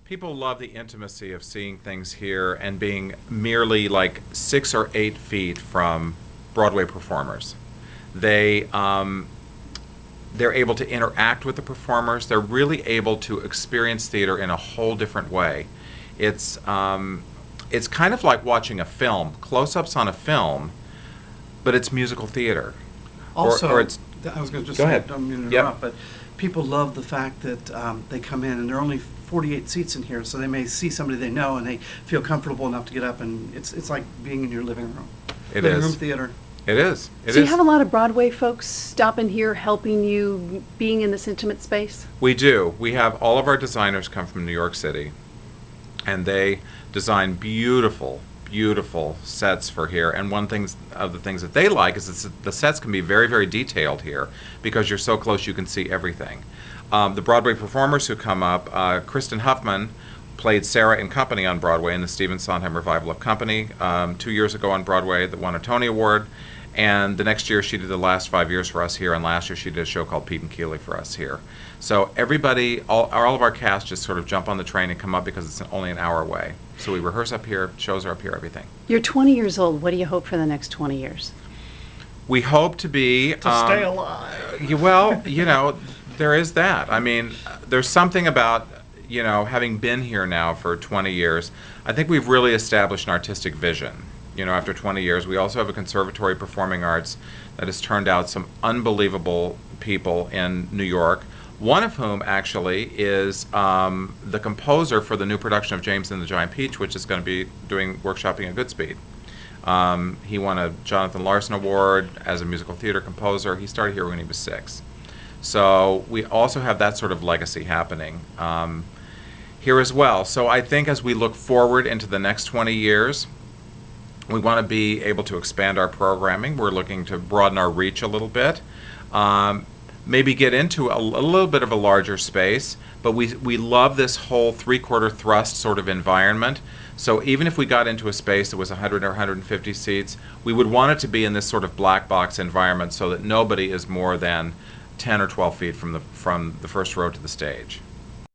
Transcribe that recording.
People love the intimacy of seeing things here and being merely like 6 or 8 feet from Broadway performers. They they're able to interact with the performers. They're really able to experience theater in a whole different way. It's kind of like watching a film, close-ups on a film, but it's musical theater. Or Also, it's I was going to just go say, ahead. don't mean to Yep. interrupt, but people love the fact that they come in and there are only 48 seats in here, so they may see somebody they know and they feel comfortable enough to get up, and it's like being in your living room. It Living is. room theater. It is. It So you is. have a lot of Broadway folks stopping here, helping you, being in this intimate space? We do. We have all of our designers come from New York City, and they design beautiful, beautiful sets for here. And one thing of the things that they like is that the sets can be very, very detailed here because you're so close you can see everything. The Broadway performers who come up, Kristen Huffman played Sarah in Company on Broadway in the Stephen Sondheim revival of Company 2 years ago on Broadway that won a Tony Award. And the next year she did the last 5 years for us here, and last year she did a show called Pete and Keeley for us here. So everybody, all of our cast just sort of jump on the train and come up because it's only an hour away. So we rehearse up here, shows are up here, everything. You're 20 years old. What do you hope for the next 20 years? We hope to be... To stay alive. Well, there is that. I mean, there's something about, having been here now for 20 years, I think we've really established an artistic vision. After 20 years, we also have a conservatory of performing arts that has turned out some unbelievable people in New York, one of whom actually is the composer for the new production of James and the Giant Peach, which is going to be doing workshopping at Goodspeed. He won a Jonathan Larson Award as a musical theater composer. He started here when he was 6. So we also have that sort of legacy happening here as well. So I think as we look forward into the next 20 years, we want to be able to expand our programming. We're looking to broaden our reach a little bit, maybe get into a little bit of a larger space, but we love this whole three-quarter thrust sort of environment. So even if we got into a space that was 100 or 150 seats, we would want it to be in this sort of black box environment so that nobody is more than 10 or 12 feet from the first row to the stage.